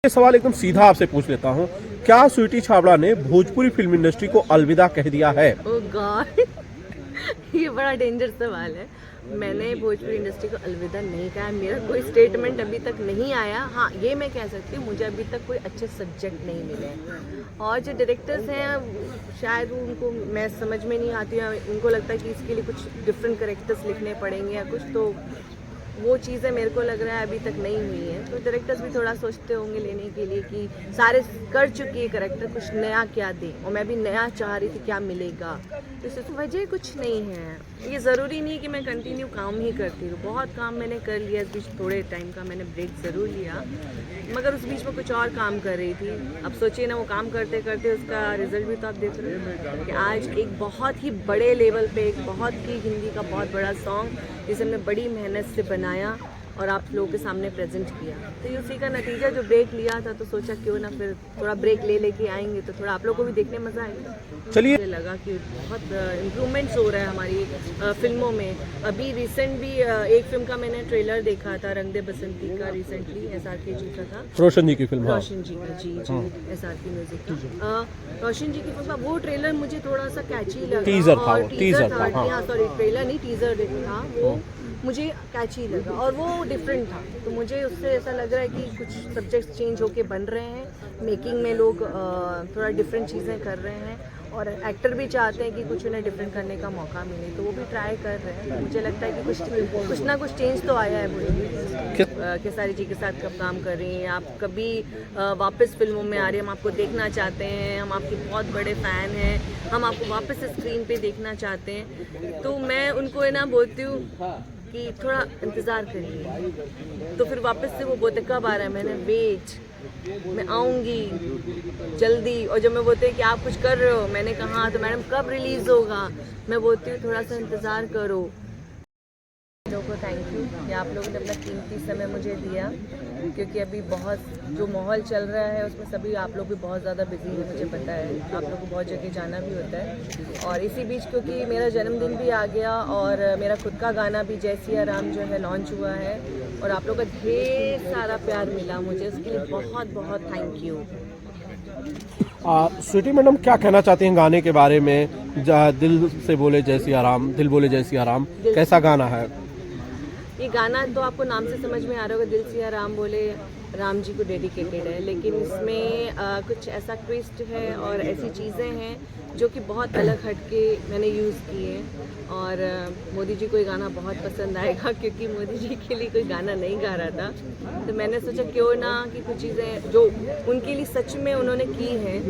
ये सवाल एकदम सीधा आपसे पूछ लेता हूँ, क्या स्वीटी छाबड़ा ने भोजपुरी फिल्म इंडस्ट्री को अलविदा कह दिया है? ओह गॉड ये बड़ा डेंजर सवाल है। मैंने भोजपुरी इंडस्ट्री को अलविदा नहीं कहा, मेरा कोई स्टेटमेंट अभी तक नहीं आया। हाँ, ये मैं कह सकती हूँ, मुझे अभी तक कोई अच्छे सब्जेक्ट नहीं मिले हैं और जो डायरेक्टर्स हैं शायद उनको मैं समझ में नहीं आती है, उनको लगता है कि इसके लिए कुछ डिफरेंट कैरेक्टर्स लिखने पड़ेंगे या कुछ, तो वो चीज़ें मेरे को लग रहा है अभी तक नहीं हुई हैं। तो डायरेक्टर्स भी थोड़ा सोचते होंगे लेने के लिए कि सारे कर चुकी है कैरेक्टर, कुछ नया क्या दें, और मैं भी नया चाह रही थी क्या मिलेगा। तो इस वजह कुछ नहीं है। ये ज़रूरी नहीं कि मैं कंटिन्यू काम ही करती हूँ, बहुत काम मैंने कर लिया इस बीच, थोड़े टाइम का मैंने ब्रेक ज़रूर लिया, मगर उस बीच में कुछ और काम कर रही थी। अब सोचिए ना, वो काम करते करते उसका रिजल्ट भी तो आप देख रहे हो कि आज एक बहुत ही बड़े लेवल पे एक बहुत ही हिंदी का बहुत बड़ा सॉन्ग जिसे हमने बड़ी मेहनत से बनाया और आप लोगों के सामने प्रेजेंट किया। तो ये उसी का नतीजा, जो ब्रेक लिया था तो सोचा क्यों ना फिर थोड़ा ब्रेक ले लेके आएंगे तो थोड़ा आप लोगों को भी देखने मज़ा आएगा। चलिए, मुझे लगा कि बहुत इम्प्रूवमेंट्स हो रहा है हमारी फिल्मों में। अभी रिसेंट भी एक फिल्म का मैंने ट्रेलर देखा था, रंग दे बसंती का, रिसेंटली SRK जी का था, रोशन जी की फिल्म। रोशन जी का, जी SRK म्यूजिक का, रोशन जी की फिल्म का वो ट्रेलर मुझे थोड़ा सा कैची लगा। टीजर था, और वो टीजर था, हाँ सॉरी, ट्रेलर नहीं टीजर था, वो मुझे कैची लगा और वो डिफरेंट था। तो मुझे उससे ऐसा लग रहा है कि कुछ सब्जेक्ट्स चेंज होके बन रहे हैं, मेकिंग में लोग थोड़ा डिफरेंट चीज़ें कर रहे हैं और एक्टर भी चाहते हैं कि कुछ उन्हें डिफरेंट करने का मौका मिले, तो वो भी ट्राई कर रहे हैं। मुझे लगता है कि कुछ ना कुछ चेंज तो आया है। बोलिए खेसारी जी के साथ कब काम कर रही हैं आप, कभी वापस फिल्मों में आ रही हैं, हम आपको देखना चाहते हैं, हम आपके बहुत बड़े फ़ैन हैं, हम आपको वापस स्क्रीन पे देखना चाहते हैं। तो मैं उनको है ना बोलती हूँ कि थोड़ा इंतज़ार करिए, तो फिर वापस से वो बोलते कब आ रहा है, मैंने वेट, मैं आऊँगी जल्दी। और जब मैं बोलते हैं कि आप कुछ कर रहे हो, मैंने कहा तो मैडम कब रिलीज़ होगा, मैं बोलती हूँ थोड़ा सा इंतज़ार करो। लोगों को थैंक यू कि आप लोगों ने अपना कीमती समय मुझे दिया, क्योंकि अभी बहुत जो माहौल चल रहा है उसमें सभी आप लोग भी बहुत ज़्यादा बिजी हैं, मुझे पता है, आप लोग को बहुत जगह जाना भी होता है। और इसी बीच क्योंकि मेरा जन्मदिन भी आ गया और मेरा खुद का गाना भी जय सिया राम जो है लॉन्च हुआ है और आप लोग का ढेर सारा प्यार मिला मुझे, उसके लिए बहुत बहुत थैंक यू। स्वीटी मैडम, क्या कहना चाहती हैं गाने के बारे में? दिल से बोले जय सिया राम, दिल बोले जय सिया राम, कैसा गाना है ये गाना? तो आपको नाम से समझ में आ रहा होगा, दिल सिया राम बोले राम जी को डेडिकेटेड है, लेकिन इसमें कुछ ऐसा ट्विस्ट है और ऐसी चीज़ें हैं जो कि बहुत अलग हटके मैंने यूज़ किए। और मोदी जी को ये गाना बहुत पसंद आएगा, क्योंकि मोदी जी के लिए कोई गाना नहीं गा रहा था, तो मैंने सोचा क्यों ना कि कुछ चीज़ें जो उनके लिए सच में उन्होंने की हैं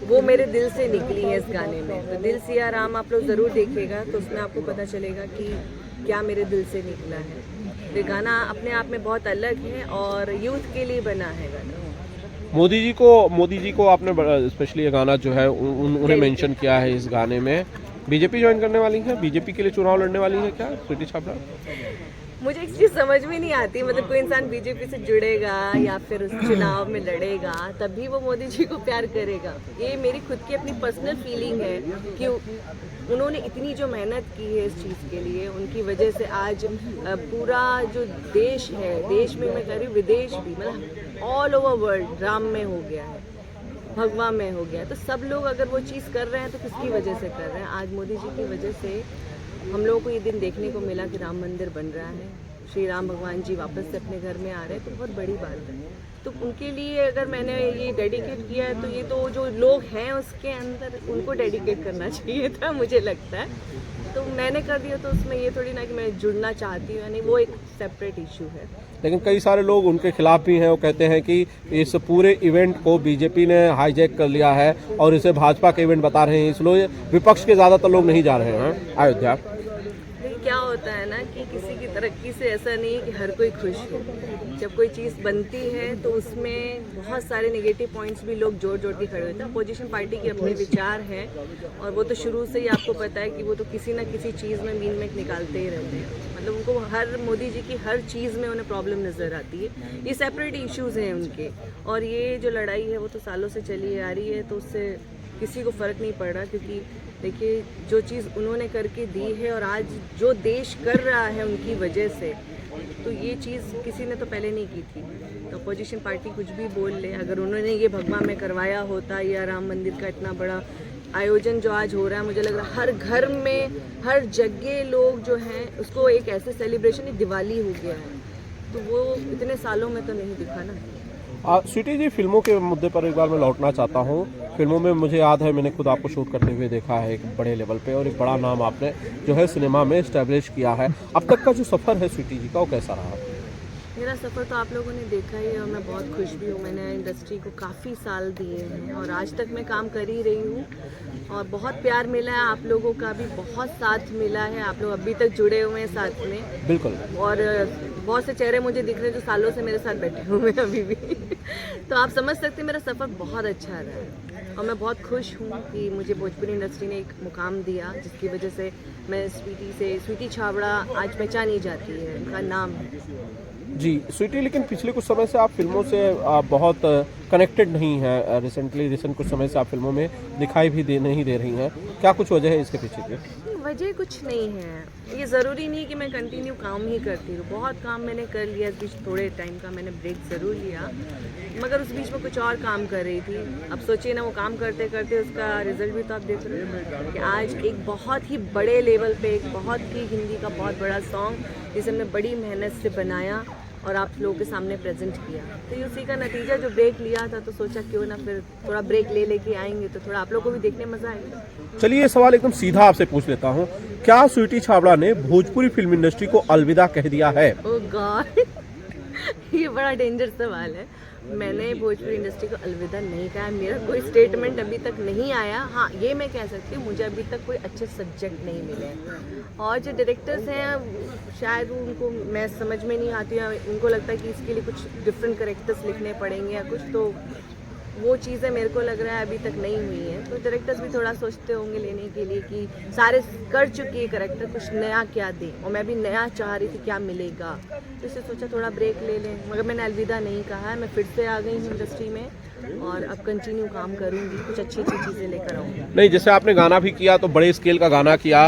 वो मेरे दिल से निकली है इस गाने में। तो दिल सिया राम आप लोग ज़रूर देखिएगा, तो उसमें आपको पता चलेगा कि क्या मेरे दिल से निकला है। ये गाना अपने आप में बहुत अलग है और यूथ के लिए बना है गाना। मोदी जी को आपने स्पेशली ये गाना जो है उन्हें मेंशन किया है इस गाने में। बीजेपी ज्वाइन करने वाली है, बीजेपी के लिए चुनाव लड़ने वाली है क्या स्वीटी छाबड़ा? मुझे एक चीज़ समझ में नहीं आती, मतलब कोई इंसान बीजेपी से जुड़ेगा या फिर उस चुनाव में लड़ेगा तभी वो मोदी जी को प्यार करेगा। ये मेरी खुद की अपनी पर्सनल फीलिंग है कि उन्होंने इतनी जो मेहनत की है इस चीज़ के लिए, उनकी वजह से आज पूरा जो देश है, देश में मैं कह रही हूँ विदेश भी, मतलब ऑल ओवर वर्ल्ड राम में हो गया है, भगवा में हो गया है। तो सब लोग अगर वो चीज़ कर रहे हैं तो किसकी वजह से कर रहे हैं? आज मोदी जी की वजह से हम लोगों को ये दिन देखने को मिला कि राम मंदिर बन रहा है, श्री राम भगवान जी वापस से अपने घर में आ रहे हैं, तो बहुत बड़ी बात है। तो उनके लिए अगर मैंने ये डेडिकेट किया है तो ये तो जो लोग हैं उसके अंदर उनको डेडिकेट करना चाहिए था, मुझे लगता है। तो मैंने कर दिया, तो उसमें ये थोड़ी ना कि मैं जुड़ना चाहती हूँ, यानी वो एक सेपरेट इशू है। लेकिन कई सारे लोग उनके खिलाफ भी हैं, वो कहते हैं कि इस पूरे इवेंट को बीजेपी ने हाईजैक कर लिया है और इसे भाजपा का इवेंट बता रहे हैं, इसलिए विपक्ष के ज़्यादातर लोग नहीं जा रहे हैं अयोध्या। क्या होता है ना कि किसी की तरक्की से ऐसा नहीं है कि हर कोई खुश हो। जब कोई चीज़ बनती है तो उसमें बहुत सारे नेगेटिव पॉइंट्स भी लोग जोड़ के खड़े होते हैं। अपोजिशन पार्टी के अपने विचार हैं और वो तो शुरू से ही आपको पता है कि वो तो किसी ना किसी चीज़ में मीन में निकालते ही रहते हैं। मतलब उनको हर मोदी जी की हर चीज़ में उन्हें प्रॉब्लम नज़र आती है। ये सेपरेट इश्यूज़ हैं उनके, और ये जो लड़ाई है वो तो सालों से चली आ रही है, तो उससे किसी को फ़र्क नहीं पड़ रहा। क्योंकि देखिए, जो चीज़ उन्होंने करके दी है और आज जो देश कर रहा है उनकी वजह से, तो ये चीज़ किसी ने तो पहले नहीं की थी। तो अपोजिशन पार्टी कुछ भी बोल ले, अगर उन्होंने ये भगवा में करवाया होता या राम मंदिर का इतना बड़ा आयोजन जो आज हो रहा है, मुझे लग रहा है हर घर में हर जगह लोग जो हैं उसको एक ऐसे सेलिब्रेशन, एक दिवाली हो गया है, तो वो इतने सालों में तो नहीं दिखा ना। स्वीटी जी, फिल्मों के मुद्दे पर एक बार मैं लौटना चाहता हूँ। फिल्मों में मुझे याद है मैंने खुद आपको शूट करते हुए देखा है एक बड़े लेवल पे, और एक बड़ा नाम आपने जो है सिनेमा में इस्टेब्लिश किया है। अब तक का जो सफ़र है स्वीटी जी का, वो कैसा रहा? मेरा सफ़र तो आप लोगों ने देखा ही है और मैं बहुत खुश भी हूँ। मैंने इंडस्ट्री को काफ़ी साल दिए हैं और आज तक मैं काम कर ही रही हूँ और बहुत प्यार मिला है, आप लोगों का भी बहुत साथ मिला है, आप लोग अभी तक जुड़े हुए हैं साथ में। बिल्कुल। और बहुत से चेहरे मुझे दिख रहे हैं जो सालों से मेरे साथ बैठे हुए हैं अभी भी तो आप समझ सकते हैं मेरा सफ़र बहुत अच्छा रहा है और मैं बहुत खुश हूँ कि मुझे भोजपुरी इंडस्ट्री ने एक मुकाम दिया जिसकी वजह से मैं स्वीटी छाबड़ा आज पहचानी जाती है, उनका नाम है। जी स्वीटी, लेकिन पिछले कुछ समय से आप फिल्मों से बहुत कनेक्टेड नहीं हैं। रिसेंट कुछ समय से आप फिल्मों में दिखाई भी नहीं दे रही हैं। क्या कुछ वजह है इसके पीछे की? वजह कुछ नहीं है, ये ज़रूरी नहीं कि मैं कंटिन्यू काम ही करती हूँ। बहुत काम मैंने कर लिया, इस बीच थोड़े टाइम का मैंने ब्रेक ज़रूर लिया, मगर उस बीच में कुछ और काम कर रही थी। अब सोचिए ना, वो काम करते करते उसका रिजल्ट भी तो आप देख रहे हो कि आज एक बहुत ही बड़े लेवल पे एक बहुत ही हिंदी का बहुत बड़ा सॉन्ग जिसे हमने बड़ी मेहनत से बनाया और आप लोगों के सामने प्रेजेंट किया, तो ये उसी का नतीजा। जो ब्रेक लिया था तो सोचा क्यों ना फिर थोड़ा ब्रेक लेके आएंगे तो थोड़ा आप लोगों को भी देखने मजा आएगा। चलिए ये सवाल एकदम सीधा आपसे पूछ लेता हूँ, क्या स्वीटी छाबड़ा ने भोजपुरी फिल्म इंडस्ट्री को अलविदा कह दिया है? ओह गॉड ये बड़ा डेंजर सवाल है। मैंने भोजपुरी इंडस्ट्री को अलविदा नहीं कहा, मेरा कोई स्टेटमेंट अभी तक नहीं आया। हाँ, ये मैं कह सकती हूँ मुझे अभी तक कोई अच्छे सब्जेक्ट नहीं मिले और जो डायरेक्टर्स हैं शायद उनको मैं समझ में नहीं आती है, उनको लगता है कि इसके लिए कुछ डिफरेंट कैरेक्टर्स लिखने पड़ेंगे या कुछ, तो वो चीज़ें मेरे को लग रहा है अभी तक नहीं हुई हैं। तो डायरेक्टर्स भी थोड़ा सोचते होंगे लेने के लिए कि सारे कर चुके हैं कैरेक्टर, कुछ नया क्या दें, और मैं भी नया चाह रही थी क्या मिलेगा, तो इससे सोचा थोड़ा ब्रेक ले लें। मगर मैंने अलविदा नहीं कहा है, मैं फिर से आ गई हूँ इंडस्ट्री में और अब कंटिन्यू काम करूँगी, कुछ अच्छी अच्छी चीज़ें लेकर आऊँगी। नहीं, जैसे आपने गाना भी किया तो बड़े स्केल का गाना किया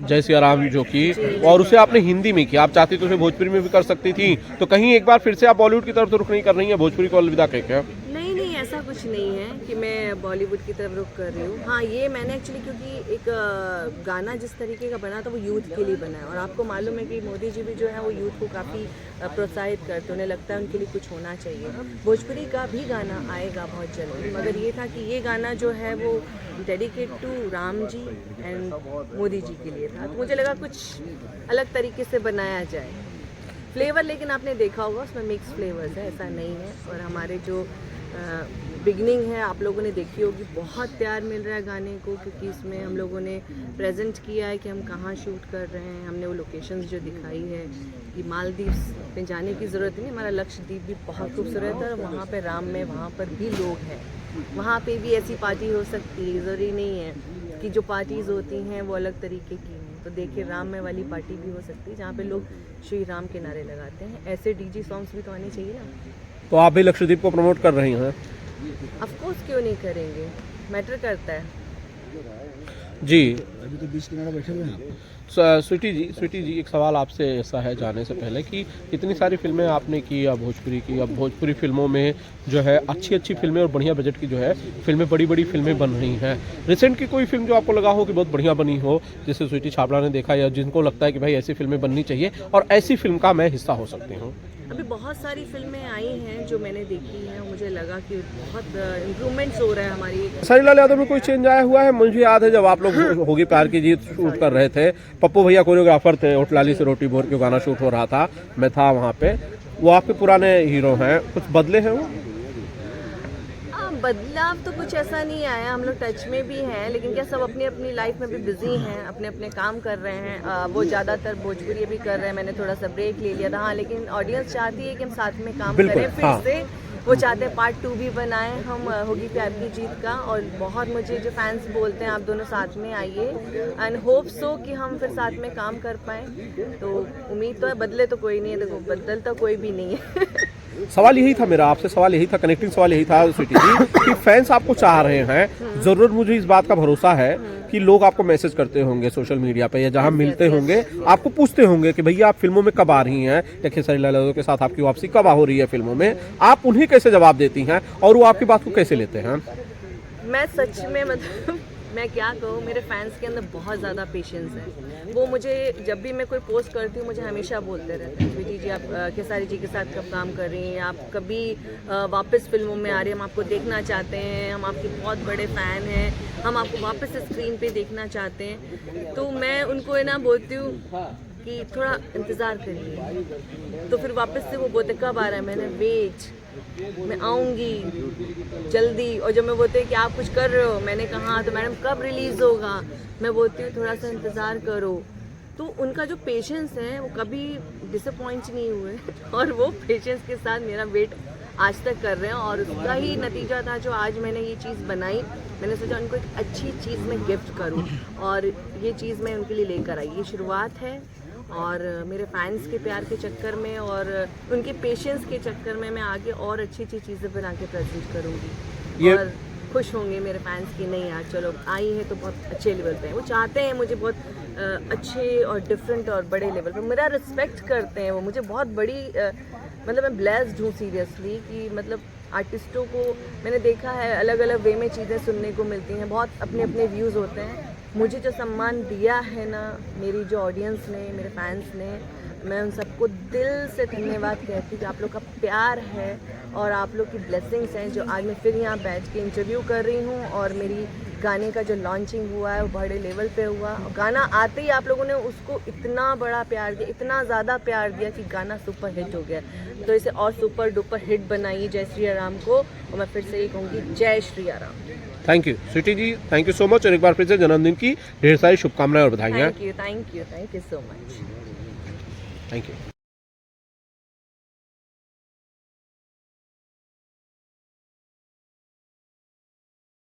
जय सिया राम जो की, और उसे आपने हिंदी में किया। आप चाहती तो उसे भोजपुरी में भी कर सकती थी, तो कहीं एक बार फिर से आप बॉलीवुड की तरफ तो रुख नहीं कर रही हैं, भोजपुरी को अलविदा कह के? नहीं, ऐसा कुछ नहीं है कि मैं बॉलीवुड की तरफ रुख कर रही हूँ। हाँ, ये मैंने एक्चुअली क्योंकि एक गाना जिस तरीके का बना था वो यूथ के लिए बना है और आपको मालूम है कि मोदी जी भी जो है वो यूथ को काफ़ी प्रोत्साहित करते, उन्हें लगता है उनके लिए कुछ होना चाहिए। भोजपुरी का भी गाना आएगा बहुत जल्दी, मगर ये था कि ये गाना जो है वो dedicate to Ram ji and Modi ji के लिए था, तो मुझे लगा कुछ अलग तरीके से बनाया जाए। फ्लेवर लेकिन आपने देखा होगा उसमें मिक्स फ्लेवर्स है, ऐसा नहीं है। और हमारे जो बिगनिंग है आप लोगों ने देखी होगी, बहुत प्यार मिल रहा है गाने को, क्योंकि इसमें हम लोगों ने प्रेजेंट किया है कि हम कहाँ शूट कर रहे हैं। हमने वो लोकेशंस जो दिखाई है कि मालदीव्स में जाने की ज़रूरत नहीं, हमारा लक्षद्वीप भी बहुत खूबसूरत है, वहाँ पर राम में वहाँ पर भी लोग हैं, वहाँ पे भी ऐसी पार्टी हो सकती है। ज़रूरी नहीं है कि जो पार्टीज़ होती हैं वो अलग तरीके की हैं, तो देखिए राम में वाली पार्टी भी हो सकती है जहाँ पे लोग श्री राम के नारे लगाते हैं। ऐसे डीजे सॉन्ग्स भी तो आने चाहिए ना। तो आप भी लक्षद्वीप को प्रमोट कर रही हैं? ऑफ कोर्स, क्यों नहीं करेंगे, मैटर करता है। जी अभी तो बीच किनारा बैठे हुए हैं आप। स्वीटी जी एक सवाल आपसे ऐसा है जाने से पहले कि इतनी सारी फिल्में आपने की, अब भोजपुरी की, अब भोजपुरी फिल्मों में जो है अच्छी अच्छी फिल्में और बढ़िया बजट की जो है फिल्में, बड़ी बड़ी फिल्में बन रही हैं। रिसेंट की कोई फिल्म जो आपको लगा हो कि बहुत बढ़िया बनी हो, जिसे स्वीटी छाबड़ा ने देखा या जिनको लगता है कि भाई ऐसी फिल्में बननी चाहिए और ऐसी फिल्म का मैं हिस्सा हो सकती हूँ? अभी बहुत सारी फिल्में आई हैं जो मैंने देखी हैं, मुझे लगा कि बहुत इम्प्रूवमेंट्स हो रहा है हमारी। सनी लाल यादव में कोई चेंज आया हुआ है? मुझे याद है जब आप लोग होगी प्यार की जीत शूट कर रहे थे, पप्पू भैया कोरियोग्राफर थे, होटलाली से रोटी भोर के गाना शूट हो रहा था, मैं था वहाँ पे, वो आपके पुराने हीरो हैं, कुछ बदले हैं वो? बदलाव तो कुछ ऐसा नहीं आया, हम लोग टच में भी हैं, लेकिन क्या सब अपनी अपनी लाइफ में भी बिजी हैं, अपने अपने काम कर रहे हैं। वो ज़्यादातर भोजपुरी भी कर रहे हैं, मैंने थोड़ा सा ब्रेक ले लिया था। हाँ, लेकिन ऑडियंस चाहती है कि हम साथ में काम करें फिर हाँ। से, वो चाहते हैं पार्ट 2 भी बनाएं हम होगी प्यार की जीत का। और बहुत मुझे जो फैंस बोलते हैं आप दोनों साथ में आइए, एंड होप सो कि हम फिर साथ में काम कर पाएँ। तो उम्मीद तो है, बदले तो कोई नहीं है, देखो बदल तो कोई भी नहीं है सवाल यही था मेरा आपसे, सवाल यही था, कनेक्टिंग सवाल यही था स्वीटी जी कि फैंस आपको चाह रहे हैं, जरूर मुझे इस बात का भरोसा है कि लोग आपको मैसेज करते होंगे सोशल मीडिया पे या जहां मिलते होंगे, आपको पूछते होंगे कि भैया आप फिल्मों में कब आ रही हैं या खेसारी लाल यादव के साथ आपकी वापसी कब हो रही है फिल्मों में, आप उन्हें कैसे जवाब देती हैं और वो आपकी बात को कैसे लेते हैं? मैं सच में मतलब मैं क्या कहूँ, मेरे फैंस के अंदर बहुत ज़्यादा पेशेंस है। वो मुझे जब भी मैं कोई पोस्ट करती हूँ मुझे हमेशा बोलते रहते हैं, स्वीटी जी आप खेसारी जी के साथ कब काम कर रही हैं, आप कभी वापस फिल्मों में आ रही हैं, हम आपको देखना चाहते हैं, हम आपके बहुत बड़े फ़ैन हैं, हम आपको वापस स्क्रीन पे देखना चाहते हैं। तो मैं उनको है ना बोलती हूँ कि थोड़ा इंतज़ार करिए, तो फिर वापस से वो बोलते कब आ रहा है, मैंने वेट, मैं आऊँगी जल्दी। और जब मैं बोलते हैं कि आप कुछ कर रहे हो, मैंने कहा तो मैडम कब रिलीज़ होगा, मैं बोलती हूँ थोड़ा सा इंतज़ार करो। तो उनका जो पेशेंस है वो कभी डिसअपॉइंट नहीं हुए और वो पेशेंस के साथ मेरा वेट आज तक कर रहे हैं और उसका ही नतीजा था जो आज मैंने ये चीज़ बनाई। मैंने सोचा उनको एक अच्छी चीज़ मैं गिफ्ट करूं और ये चीज़ मैं उनके लिए लेकर आई। ये शुरुआत है और मेरे फैंस के प्यार के चक्कर में और उनके पेशेंस के चक्कर में मैं आगे और अच्छी अच्छी चीज़ें बना के प्रेजेंट करूँगी और खुश होंगे मेरे फैंस की, नहीं यार चलो आई है तो बहुत अच्छे लेवल पे है। वो चाहते हैं मुझे बहुत अच्छे और डिफरेंट और बड़े लेवल पे, मेरा रिस्पेक्ट करते हैं वो, मुझे बहुत बड़ी मतलब मैं ब्लेस्ड हूँ सीरियसली कि मतलब आर्टिस्टों को मैंने देखा है अलग अलग वे में चीज़ें सुनने को मिलती हैं, बहुत अपने अपने व्यूज़ होते हैं। मुझे जो सम्मान दिया है ना मेरी जो ऑडियंस ने, मेरे फैंस ने, मैं उन सबको दिल से धन्यवाद कहती हूँ कि आप लोग का प्यार है और आप लोग की ब्लेसिंग्स हैं जो आज मैं फिर यहाँ बैठ के इंटरव्यू कर रही हूँ और मेरी गाने का जो लॉन्चिंग हुआ है वो बड़े लेवल पे हुआ और गाना आते ही आप लोगों ने उसको इतना बड़ा प्यार दिया, इतना ज़्यादा प्यार दिया कि गाना सुपर हिट हो गया। तो इसे और सुपर डुपर हिट बनाइए जय श्री राम को, और मैं फिर से ये कहूँगी जय Shri Ram. Thank you sweetie ji, thank you so much और एक बार फिर से जन्मदिन की ढेर सारी शुभकामनाएं और बधाइयाँ। Thank you so much. Thank you.